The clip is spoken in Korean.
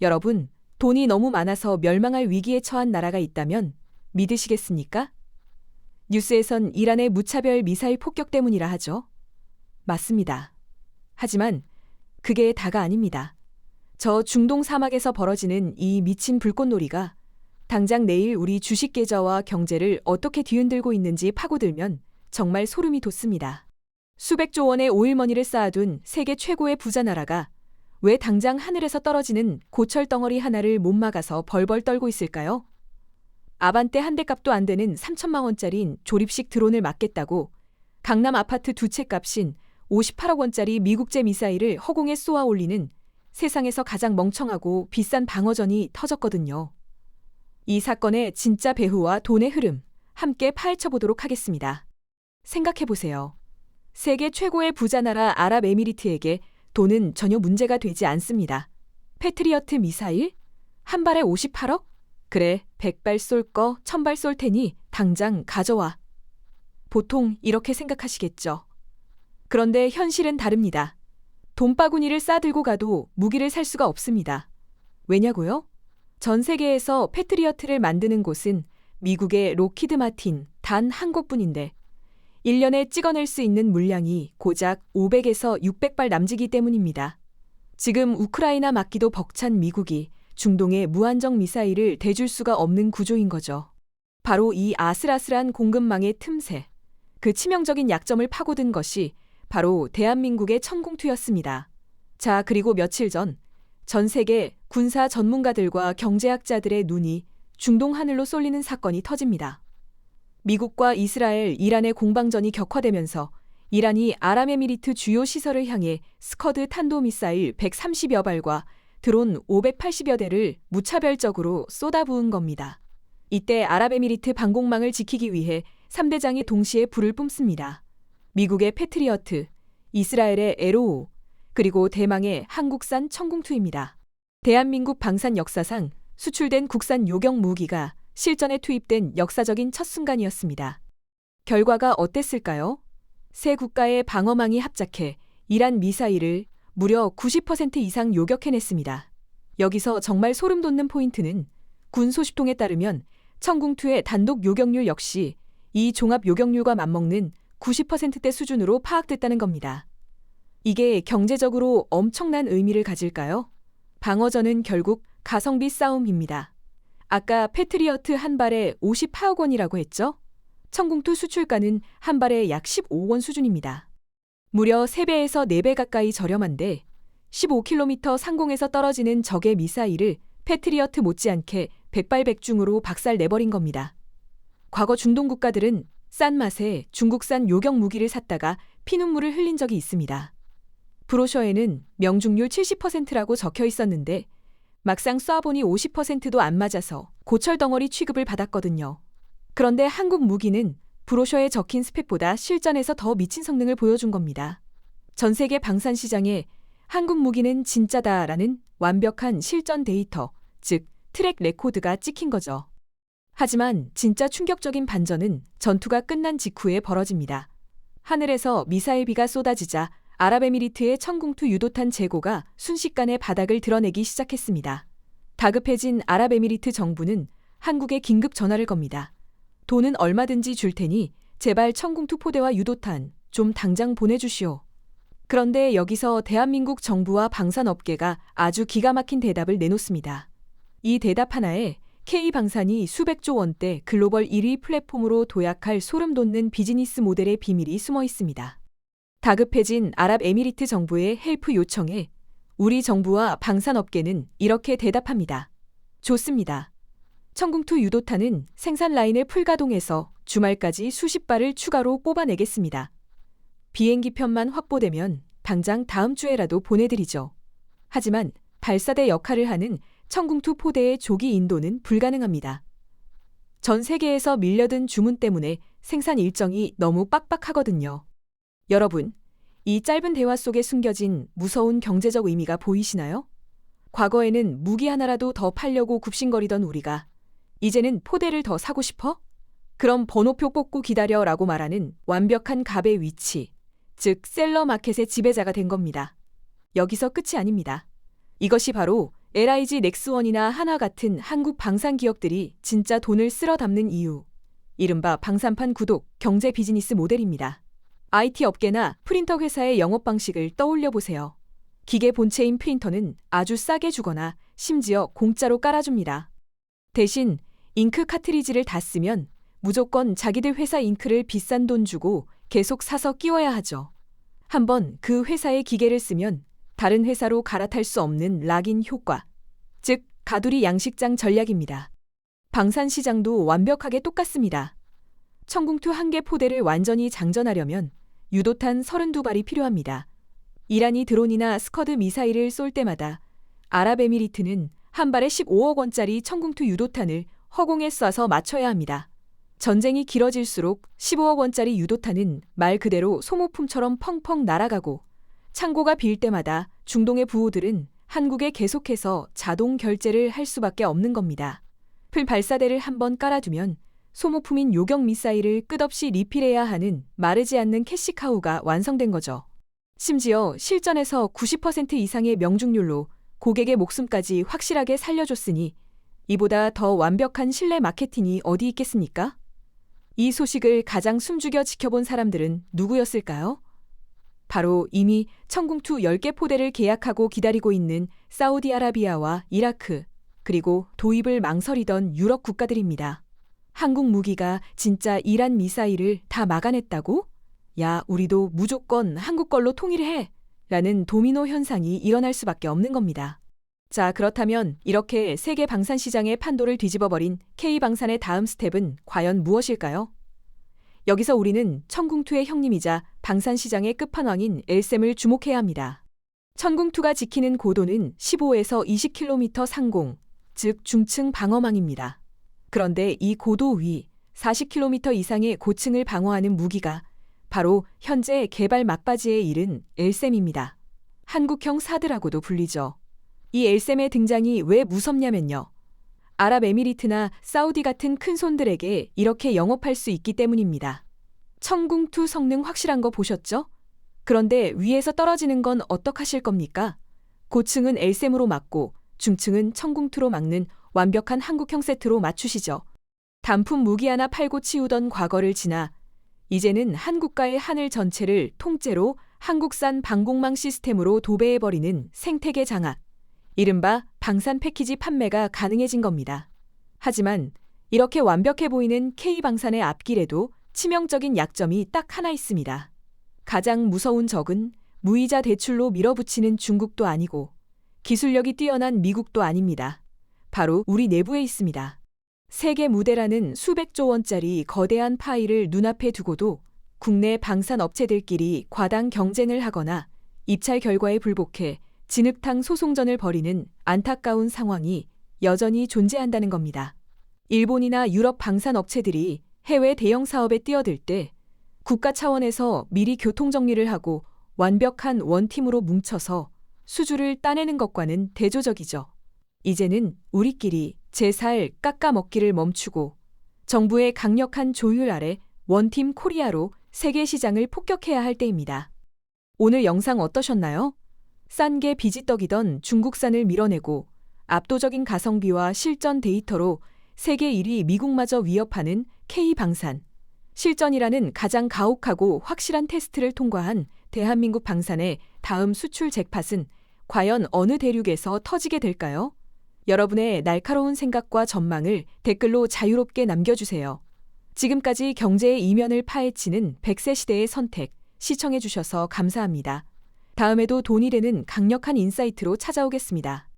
여러분, 돈이 너무 많아서 멸망할 위기에 처한 나라가 있다면 믿으시겠습니까? 뉴스에선 이란의 무차별 미사일 폭격 때문이라 하죠. 맞습니다. 하지만 그게 다가 아닙니다. 저 중동 사막에서 벌어지는 이 미친 불꽃놀이가 당장 내일 우리 주식 계좌와 경제를 어떻게 뒤흔들고 있는지 파고들면 정말 소름이 돋습니다. 수백조 원의 오일머니를 쌓아둔 세계 최고의 부자 나라가 왜 당장 하늘에서 떨어지는 고철 덩어리 하나를 못 막아서 벌벌 떨고 있을까요? 아반떼 한 대 값도 안 되는 3천만 원짜리인 조립식 드론을 막겠다고 강남 아파트 두 채 값인 58억 원짜리 미국제 미사일을 허공에 쏘아 올리는 세상에서 가장 멍청하고 비싼 방어전이 터졌거든요. 이 사건의 진짜 배후와 돈의 흐름 함께 파헤쳐 보도록 하겠습니다. 생각해보세요. 세계 최고의 부자 나라 아랍에미리트에게 돈은 전혀 문제가 되지 않습니다. 패트리어트 미사일? 한 발에 58억? 그래, 100발 쏠 거 1000발 쏠 테니 당장 가져와. 보통 이렇게 생각하시겠죠. 그런데 현실은 다릅니다. 돈바구니를 싸들고 가도 무기를 살 수가 없습니다. 왜냐고요? 전 세계에서 패트리어트를 만드는 곳은 미국의 로키드 마틴 단 한 곳뿐인데 1년에 찍어낼 수 있는 물량이 고작 500에서 600발 남지기 때문입니다. 지금 우크라이나 맞기도 벅찬 미국이 중동에 무한정 미사일을 대줄 수가 없는 구조인 거죠. 바로 이 아슬아슬한 공급망의 틈새, 그 치명적인 약점을 파고든 것이 바로 대한민국의 천공투였습니다. 자, 그리고 며칠 전 세계 군사 전문가들과 경제학자들의 눈이 중동 하늘로 쏠리는 사건이 터집니다. 미국과 이스라엘, 이란의 공방전이 격화되면서 이란이 아랍에미리트 주요 시설을 향해 스커드 탄도미사일 130여 발과 드론 580여 대를 무차별적으로 쏟아부은 겁니다. 이때 아랍에미리트 방공망을 지키기 위해 3대장이 동시에 불을 뿜습니다. 미국의 패트리어트, 이스라엘의 에로우, 그리고 대망의 한국산 천공투입니다. 대한민국 방산 역사상 수출된 국산 요격 무기가 실전에 투입된 역사적인 첫 순간이었습니다. 결과가 어땠을까요? 세 국가의 방어망이 합작해 이란 미사일을 무려 90% 이상 요격해냈습니다. 여기서 정말 소름 돋는 포인트는 군 소식통에 따르면 천궁2의 단독 요격률 역시 이 종합 요격률과 맞먹는 90%대 수준으로 파악됐다는 겁니다. 이게 경제적으로 엄청난 의미를 가질까요? 방어전은 결국 가성비 싸움입니다. 아까 패트리어트 한 발에 58억 원이라고 했죠? 천궁2 수출가는 한 발에 약 15원 수준입니다. 무려 3배에서 4배 가까이 저렴한데 15km 상공에서 떨어지는 적의 미사일을 패트리어트 못지않게 백발백중으로 박살내버린 겁니다. 과거 중동 국가들은 싼 맛에 중국산 요격 무기를 샀다가 피눈물을 흘린 적이 있습니다. 브로셔에는 명중률 70%라고 적혀 있었는데 막상 쏴보니 50%도 안 맞아서 고철 덩어리 취급을 받았거든요. 그런데 한국 무기는 브로셔에 적힌 스펙보다 실전에서 더 미친 성능을 보여준 겁니다. 전 세계 방산 시장에 한국 무기는 진짜다라는 완벽한 실전 데이터, 즉 트랙 레코드가 찍힌 거죠. 하지만 진짜 충격적인 반전은 전투가 끝난 직후에 벌어집니다. 하늘에서 미사일비가 쏟아지자 아랍에미리트의 천궁2 유도탄 재고가 순식간에 바닥을 드러내기 시작했습니다. 다급해진 아랍에미리트 정부는 한국에 긴급 전화를 겁니다. 돈은 얼마든지 줄 테니 제발 천궁2 포대와 유도탄 좀 당장 보내주시오. 그런데 여기서 대한민국 정부와 방산업계가 아주 기가 막힌 대답을 내놓습니다. 이 대답 하나에 K방산이 수백조 원대 글로벌 1위 플랫폼으로 도약할 소름 돋는 비즈니스 모델의 비밀이 숨어 있습니다. 다급해진 아랍에미리트 정부의 헬프 요청에 우리 정부와 방산업계는 이렇게 대답합니다. 좋습니다. 천궁2 유도탄은 생산 라인을 풀가동해서 주말까지 수십 발을 추가로 뽑아내겠습니다. 비행기 편만 확보되면 당장 다음 주에라도 보내드리죠. 하지만 발사대 역할을 하는 천궁2 포대의 조기 인도는 불가능합니다. 전 세계에서 밀려든 주문 때문에 생산 일정이 너무 빡빡하거든요. 여러분, 이 짧은 대화 속에 숨겨진 무서운 경제적 의미가 보이시나요? 과거에는 무기 하나라도 더 팔려고 굽신거리던 우리가 이제는 포대를 더 사고 싶어? 그럼 번호표 뽑고 기다려라고 말하는 완벽한 갑의 위치, 즉 셀러 마켓의 지배자가 된 겁니다. 여기서 끝이 아닙니다. 이것이 바로 LIG 넥스원이나 한화 같은 한국 방산 기업들이 진짜 돈을 쓸어 담는 이유. 이른바 방산판 구독 경제 비즈니스 모델입니다. IT 업계나 프린터 회사의 영업 방식을 떠올려 보세요. 기계 본체인 프린터는 아주 싸게 주거나 심지어 공짜로 깔아줍니다. 대신 잉크 카트리지를 다 쓰면 무조건 자기들 회사 잉크를 비싼 돈 주고 계속 사서 끼워야 하죠. 한번 그 회사의 기계를 쓰면 다른 회사로 갈아탈 수 없는 락인 효과, 즉 가두리 양식장 전략입니다. 방산 시장도 완벽하게 똑같습니다. 청궁투 한 개 포대를 완전히 장전하려면 유도탄 32발이 필요합니다. 이란이 드론이나 스커드 미사일을 쏠 때마다 아랍에미리트는 한 발에 15억 원짜리 청궁투 유도탄을 허공에 쏴서 맞춰야 합니다. 전쟁이 길어질수록 15억 원짜리 유도탄은 말 그대로 소모품처럼 펑펑 날아가고 창고가 빌 때마다 중동의 부호들은 한국에 계속해서 자동 결제를 할 수밖에 없는 겁니다. 풀 발사대를 한번 깔아두면 소모품인 요격 미사일을 끝없이 리필해야 하는 마르지 않는 캐시카우가 완성된 거죠. 심지어 실전에서 90% 이상의 명중률로 고객의 목숨까지 확실하게 살려줬으니 이보다 더 완벽한 신뢰 마케팅이 어디 있겠습니까? 이 소식을 가장 숨죽여 지켜본 사람들은 누구였을까요? 바로 이미 청궁투 10개 포대를 계약하고 기다리고 있는 사우디아라비아와 이라크, 그리고 도입을 망설이던 유럽 국가들입니다. 한국 무기가 진짜 이란 미사일을 다 막아냈다고? 야, 우리도 무조건 한국 걸로 통일해! 라는 도미노 현상이 일어날 수밖에 없는 겁니다. 자, 그렇다면 이렇게 세계 방산 시장의 판도를 뒤집어버린 K방산의 다음 스텝은 과연 무엇일까요? 여기서 우리는 청궁투의 형님이자 방산 시장의 끝판왕인 엘셈을 주목해야 합니다. 청궁투가 지키는 고도는 15에서 20km 상공, 즉 중층 방어망입니다. 그런데 이 고도 위 40km 이상의 고층을 방어하는 무기가 바로 현재 개발 막바지에 이른 엘셈입니다. 한국형 사드라고도 불리죠. 이 엘셈의 등장이 왜 무섭냐면요. 아랍에미리트나 사우디 같은 큰 손들에게 이렇게 영업할 수 있기 때문입니다. 청궁투 성능 확실한 거 보셨죠? 그런데 위에서 떨어지는 건 어떡하실 겁니까? 고층은 엘셈으로 막고 중층은 청궁투로 막는 완벽한 한국형 세트로 맞추시죠. 단품 무기 하나 팔고 치우던 과거를 지나 이제는 한국과의 하늘 전체를 통째로 한국산 방공망 시스템으로 도배해버리는 생태계 장악. 이른바 방산 패키지 판매가 가능해진 겁니다. 하지만 이렇게 완벽해 보이는 K방산의 앞길에도 치명적인 약점이 딱 하나 있습니다. 가장 무서운 적은 무이자 대출로 밀어붙이는 중국도 아니고 기술력이 뛰어난 미국도 아닙니다. 바로 우리 내부에 있습니다. 세계 무대라는 수백조 원짜리 거대한 파이를 눈앞에 두고도 국내 방산 업체들끼리 과당 경쟁을 하거나 입찰 결과에 불복해 진흙탕 소송전을 벌이는 안타까운 상황이 여전히 존재한다는 겁니다. 일본이나 유럽 방산 업체들이 해외 대형 사업에 뛰어들 때 국가 차원에서 미리 교통정리를 하고 완벽한 원팀으로 뭉쳐서 수주를 따내는 것과는 대조적이죠. 이제는 우리끼리 제 살 깎아먹기를 멈추고 정부의 강력한 조율 아래 원팀 코리아로 세계 시장을 폭격해야 할 때입니다. 오늘 영상 어떠셨나요? 싼 게 비지떡이던 중국산을 밀어내고 압도적인 가성비와 실전 데이터로 세계 1위 미국마저 위협하는 K방산. 실전이라는 가장 가혹하고 확실한 테스트를 통과한 대한민국 방산의 다음 수출 잭팟은 과연 어느 대륙에서 터지게 될까요? 여러분의 날카로운 생각과 전망을 댓글로 자유롭게 남겨주세요. 지금까지 경제의 이면을 파헤치는 100세 시대의 선택, 시청해주셔서 감사합니다. 다음에도 돈이 되는 강력한 인사이트로 찾아오겠습니다.